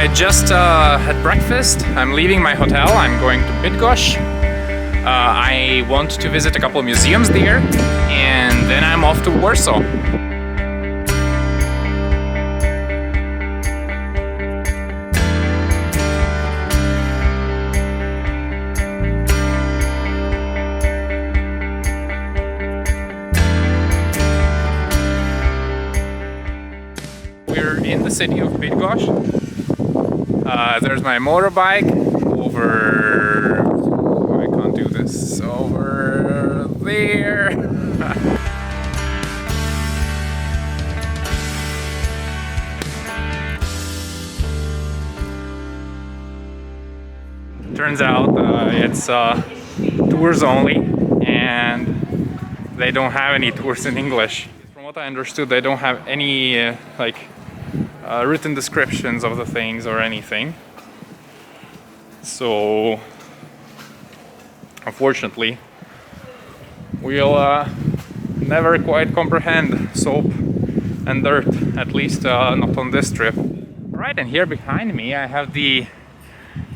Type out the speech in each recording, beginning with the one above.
I just had breakfast. I'm leaving my hotel. I'm going to Bydgoszcz. I want to visit a couple of museums there, and then I'm off to Warsaw. We're in the city of Bydgoszcz. There's my motorbike over... Oh, I can't do this. Over there. Turns out it's tours only, and they don't have any tours in English. From what I understood, they don't have any written descriptions of the things or anything. So unfortunately we'll never quite comprehend soap and dirt, at least not on this trip. Right, and here behind me I have the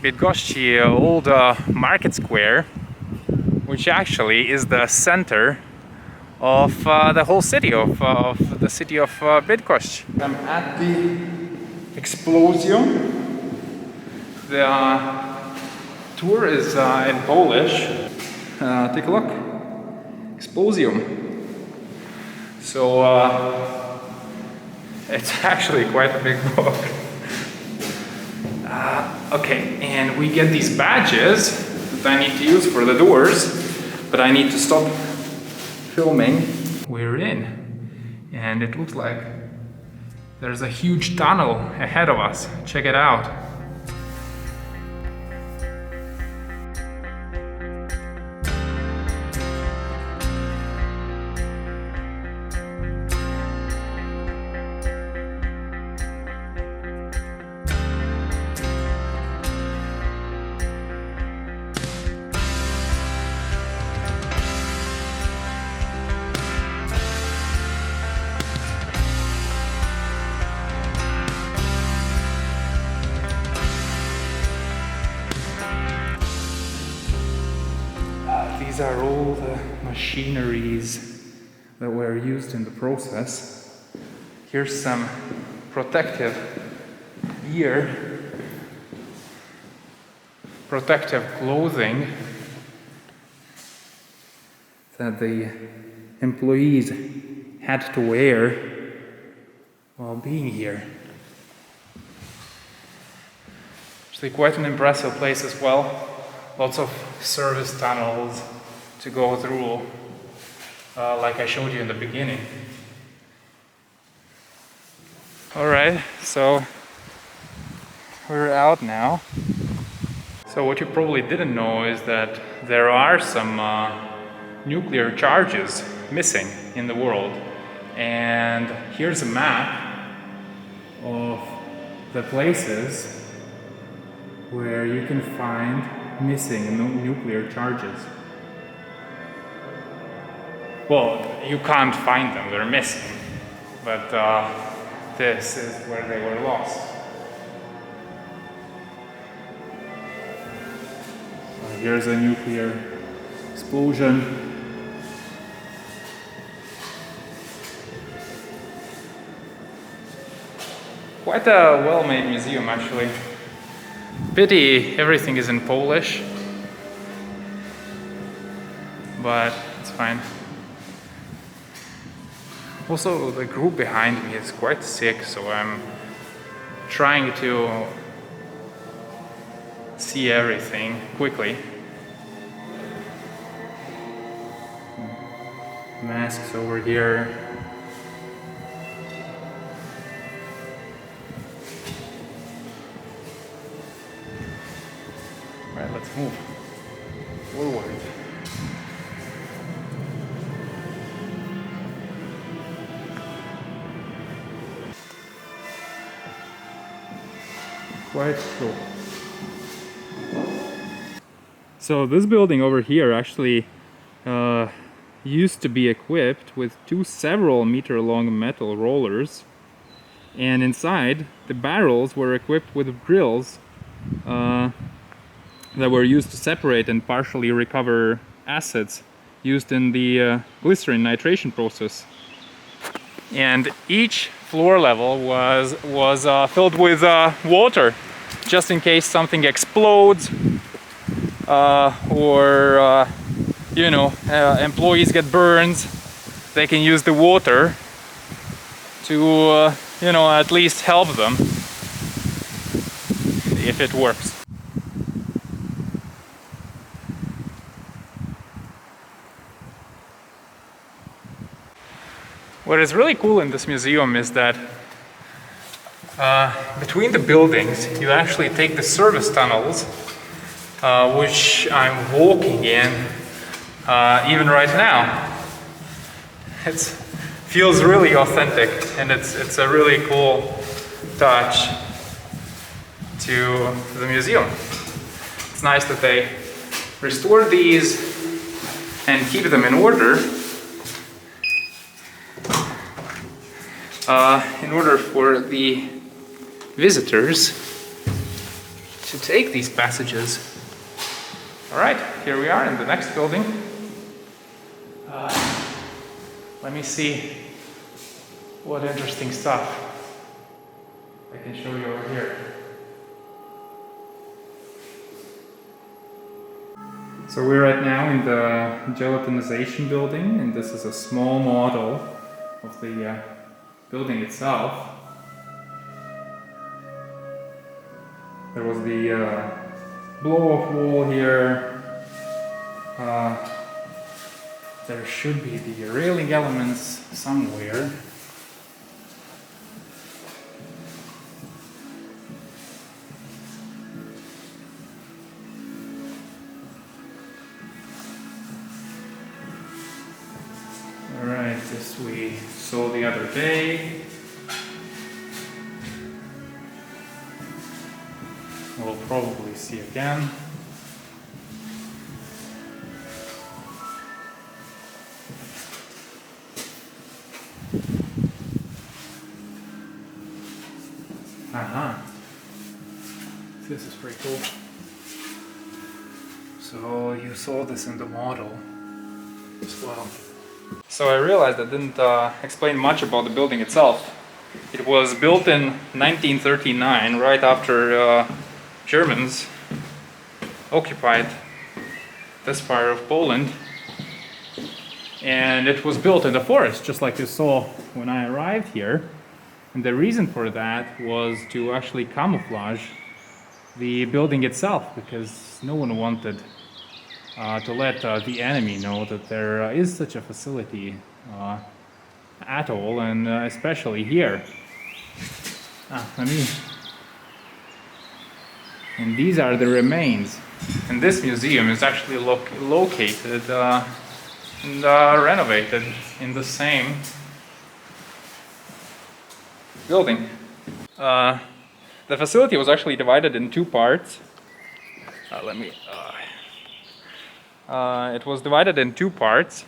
Bydgoszcz old market square, which actually is the center of the whole city of the city of Bydgoszcz. I'm at the Explosion. The tour is in Polish. Take a look. Explosion. So it's actually quite a big book. Okay, and we get these badges that I need to use for the doors, but I need to stop filming. We're in, and it looks like there's a huge tunnel ahead of us. Check it out. These are all the machineries that were used in the process. Here's some protective gear, protective clothing that the employees had to wear while being here. Actually quite an impressive place as well. Lots of service tunnels to go through, like I showed you in the beginning. Alright, so we're out now. So what you probably didn't know is that there are some nuclear charges missing in the world. And here's a map of the places where you can find missing nuclear charges. Well, you can't find them, they're missing, but this is where they were lost. Here's a nuclear explosion. Quite a well-made museum, actually. Pity everything is in Polish, but it's fine. Also, the group behind me is quite sick, so I'm trying to see everything quickly. Masks over here. Right, let's move forward. Quite cool. So this building over here actually used to be equipped with two several meter long metal rollers, And inside, the barrels were equipped with drills that were used to separate and partially recover acids used in the glycerin nitration process. And each floor level was filled with water, just in case something explodes or you know, employees get burns. They can use the water to you know, at least help them if it works. What is really cool in this museum is that between the buildings you actually take the service tunnels, which I'm walking in even right now. It feels really authentic, and it's a really cool touch to the museum. It's nice that they restored these and keep them in order. In order for the visitors to take these passages. Alright, here we are in the next building. Let me see what interesting stuff I can show you over here. So we're right now in the gelatinization building, and this is a small model of the building itself. There was the blow-off wall here. There should be the railing elements somewhere. Alright, this we saw the other day. We'll probably see again. This is pretty cool. So you saw this in the model as well. So I realized I didn't explain much about the building itself. It was built in 1939, right after Germans occupied this part of Poland. And it was built in the forest, just like you saw when I arrived here. And the reason for that was to actually camouflage the building itself, because no one wanted to let the enemy know that there is such a facility at all, and especially here. And these are the remains. And this museum is actually located and renovated in the same building. The facility was actually divided in two parts. It was divided in two parts,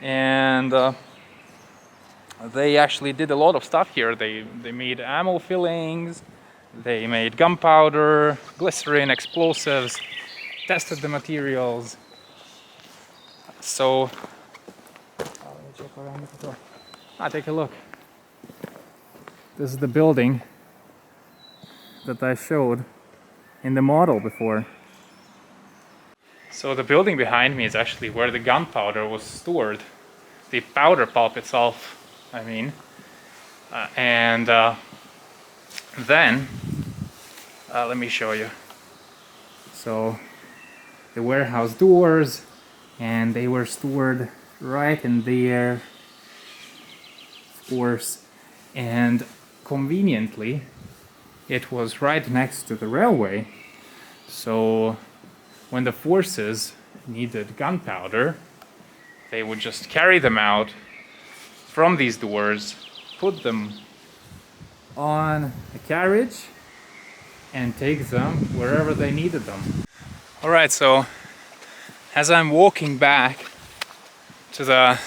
and they actually did a lot of stuff here. They made ammo fillings, they made gunpowder, glycerin, explosives, tested the materials. So, let me check around the door. Take a look. This is the building that I showed in the model before. So the building behind me is actually where the gunpowder was stored, the powder pulp itself, I mean. And then, let me show you. So the warehouse doors, and they were stored right in there, of course, and conveniently it was right next to the railway. So when the forces needed gunpowder, they would just carry them out from these doors, put them on a carriage, and take them wherever they needed them. Alright, so as I'm walking back to the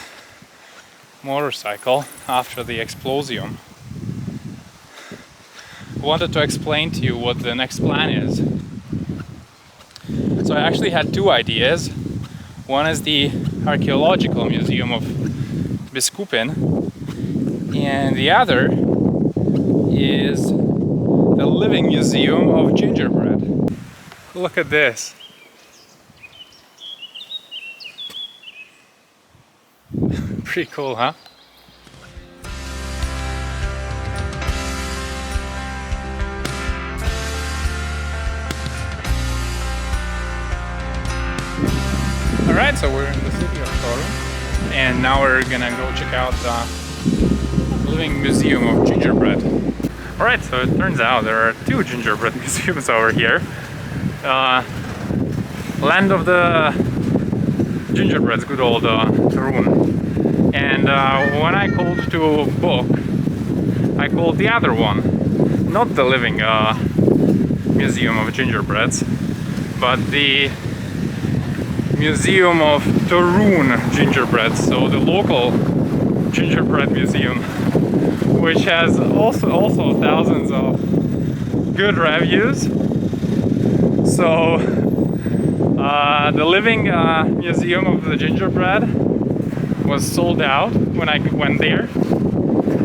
motorcycle after the explosion, wanted to explain to you what the next plan is. So I actually had two ideas. One is the Archaeological Museum of Biskupin, and the other is the Living Museum of Gingerbread. Look at this. Pretty cool, huh? Alright, so we're in the city of Tauro, and now we're gonna go check out the Living Museum of Gingerbread. Alright, so it turns out there are two gingerbread museums over here. Land of the Gingerbreads, good old Torun. And when I called to book, I called the other one. Not the Living Museum of Gingerbreads, but the Museum of Torun Gingerbreads, so the local gingerbread museum, which has also thousands of good reviews. So the Living Museum of the Gingerbread was sold out when I went there.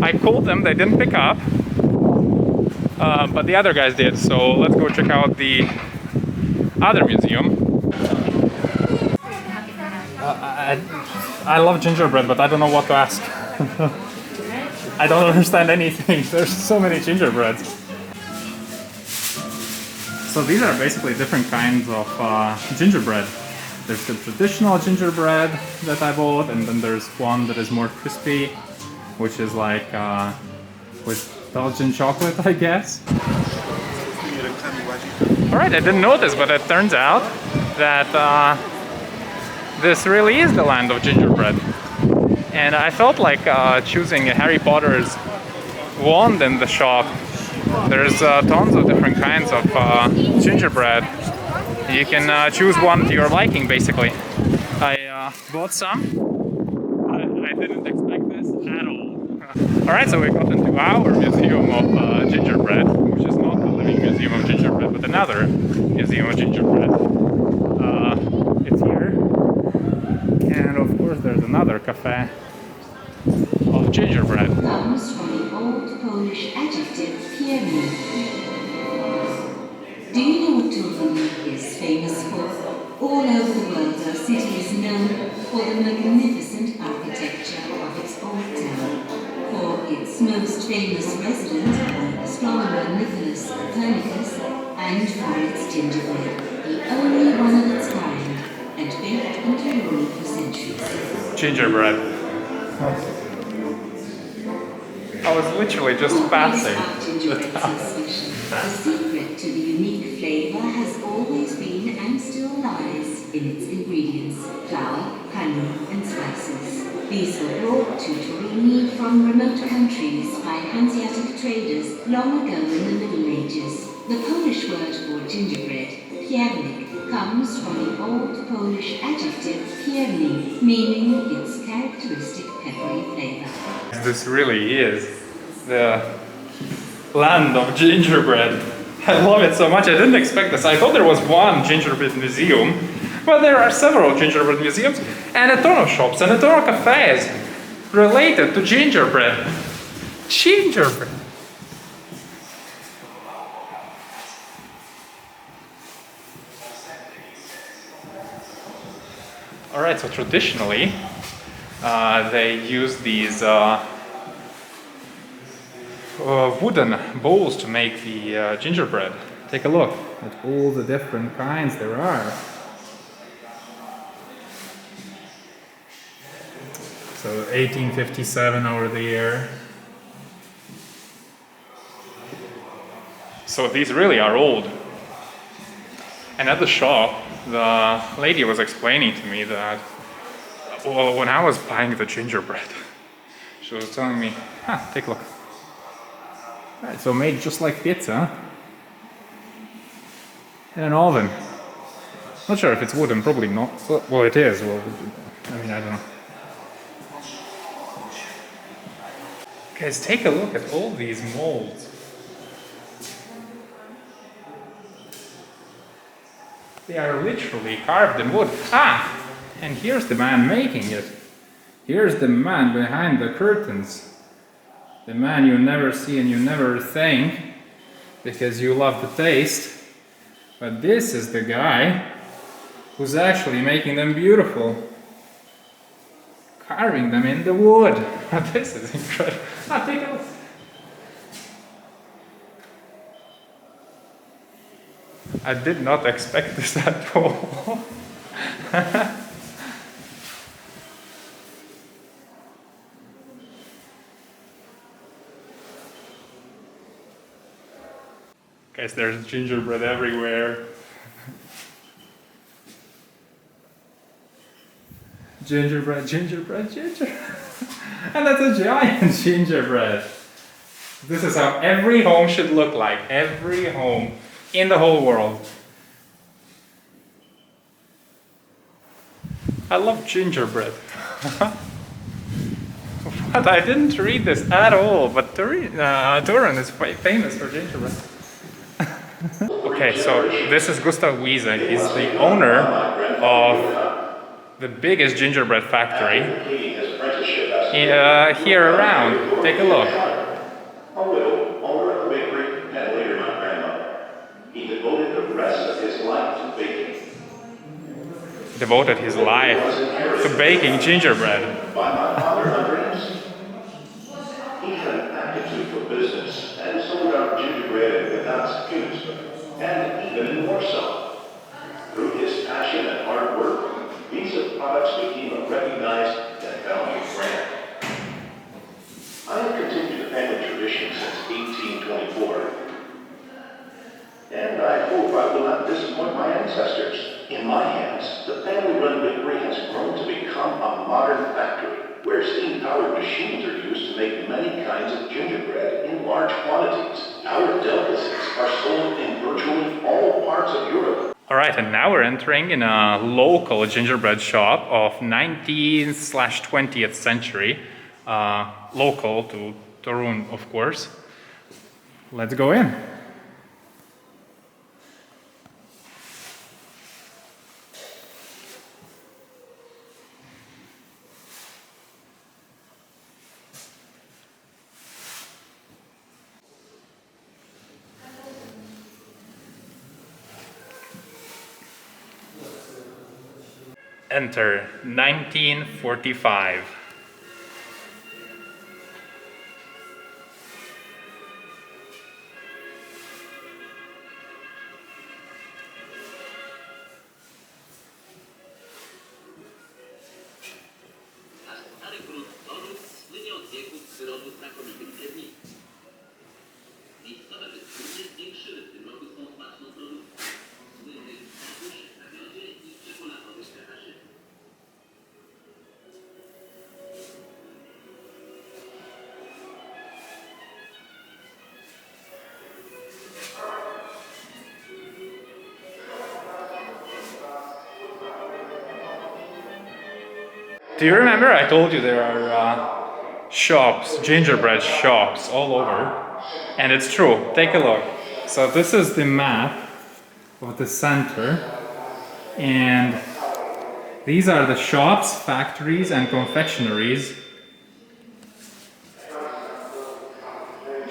I called them, they didn't pick up, but the other guys did. So let's go check out the other museum. I love gingerbread, but I don't know what to ask. I don't understand anything. There's so many gingerbreads. So these are basically different kinds of gingerbread. There's the traditional gingerbread that I bought, and then there's one that is more crispy, which is like with Belgian chocolate, I guess. Alright, I didn't know this, but it turns out that this really is the land of gingerbread. And I felt like choosing Harry Potter's wand in the shop. There's tons of different kinds of gingerbread. You can choose one to your liking, basically. I bought some. I didn't expect this at all. Alright, so we got into our museum of gingerbread, which is not the Living Museum of Gingerbread, but another museum of gingerbread. It's here. And of course there's another cafe of gingerbread. Comes from the old Polish adjective piernik. Do you know what Torun is famous for? All over the world our city is known for the magnificent architecture of its old town, for its most famous resident, astronomer Nicholas Copernicus, and for its gingerbread, the only one of its kind, and baked into Torun for centuries. Gingerbread. I was literally just passing the town. The secret to the unique flavor has always been and still lies in its ingredients: flour, honey, and spices. These were brought to Torino from remote countries by Hanseatic traders long ago in the Middle Ages. The Polish word for gingerbread, piernik, comes from the old Polish adjective piernik, meaning its characteristic peppery flavor. This really is the land of gingerbread. I love it so much. I didn't expect this. I thought there was one gingerbread museum, but there are several gingerbread museums and a ton of shops and a ton of cafes related to gingerbread. Gingerbread. Alright, so traditionally they use these wooden bowls to make the gingerbread. Take a look at all the different kinds there are. So 1857 over there. So these really are old. And at the shop, the lady was explaining to me that, well, when I was buying the gingerbread, she was telling me, take a look. Right, so made just like pizza in an oven. Not sure if it's wooden, probably not. Well, it is. Well, I mean, I don't know. Guys, take a look at all these molds. They are literally carved in wood. Ah! And here's the man making it. Here's the man behind the curtains. The man you never see and you never thank because you love the taste. But this is the guy who's actually making them beautiful. Carving them in the wood. This is incredible. Ah, take a look. I did not expect this at all. Guys, there's gingerbread everywhere. Gingerbread, gingerbread, gingerbread. And that's a giant gingerbread. This is how every home should look like. Every home in the whole world. I love gingerbread. What? I didn't read this at all, but Turin is quite famous for gingerbread. Okay, so this is Gustav Wiese. He's the owner of the biggest gingerbread factory here around. Take a look. A widow, owner of the bakery, and later my grandmother. He devoted the rest of his life to baking. Devoted his life to baking gingerbread. By my father Andreas. He had an aptitude for business and sold out gingerbread in Gdansk, and even in Warsaw. Through his passion and hard work, Wiese products became a recognized and valued brand. I have continued the family tradition since 1824, and I hope I will not disappoint my ancestors. In my hands, the family-run bakery has grown to become a modern factory, where steam-powered machines are used to make many kinds of gingerbread in large quantities. Our delicacies are sold in virtually all parts of Europe. Alright, and now we're entering in a local gingerbread shop of 19th/20th century. Local to Torun, of course. Let's go in. Enter 1945. Do you remember I told you there are shops, gingerbread shops all over? And it's true, take a look. So this is the map of the center, and these are the shops, factories and confectionaries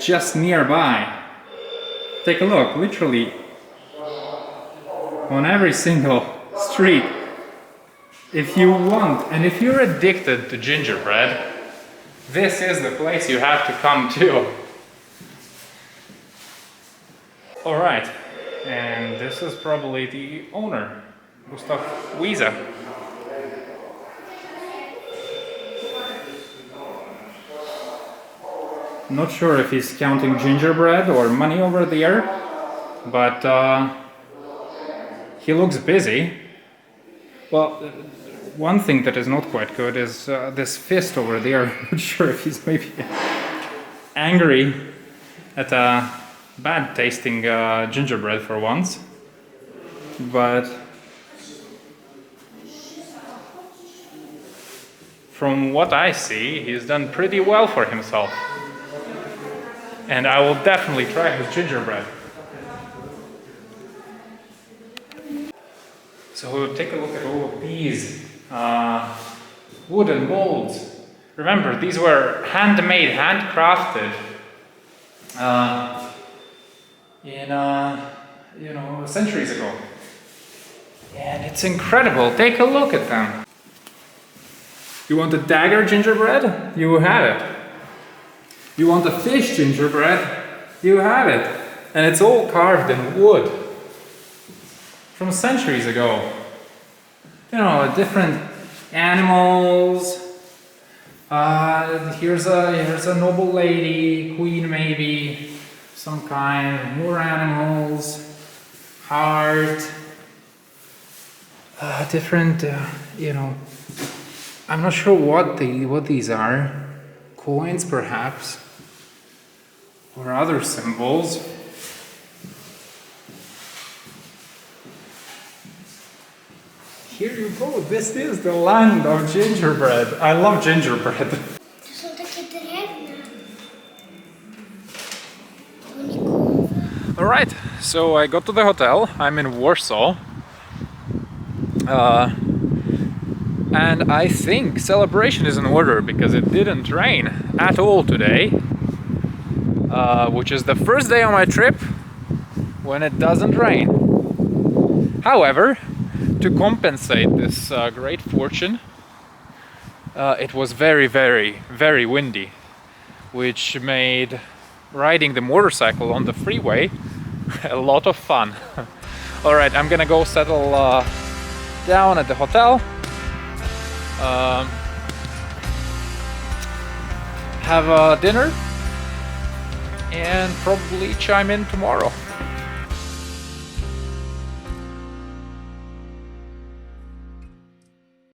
just nearby. Take a look, literally on every single street. If you want, and if you're addicted to gingerbread, this is the place you have to come to. Alright, and this is probably the owner, Gustav Wiese. Not sure if he's counting gingerbread or money over there, but he looks busy. Well, one thing that is not quite good is this fist over there. I'm not sure if he's maybe angry at a bad tasting gingerbread for once. But from what I see, he's done pretty well for himself. And I will definitely try his gingerbread. So take a look at all of these wooden molds. Remember, these were handmade, handcrafted in centuries ago. And it's incredible. Take a look at them. You want a dagger gingerbread? You have it. You want a fish gingerbread? You have it. And it's all carved in wood from centuries ago. You know, different animals. Here's a noble lady, queen maybe, some kind. More animals. Heart. Different, I'm not sure what these are. Coins, perhaps, or other symbols. Here you go. This is the land of gingerbread. I love gingerbread. Це що таке дерев'яне? Унікове. All right. So I got to the hotel. I'm in Warsaw. And I think celebration is in order because it didn't rain at all today, which is the first day on my trip when it doesn't rain. However, to compensate this great fortune, it was very, very, very windy, which made riding the motorcycle on the freeway a lot of fun. All right, I'm gonna go settle down at the hotel. Have a dinner and probably chime in tomorrow.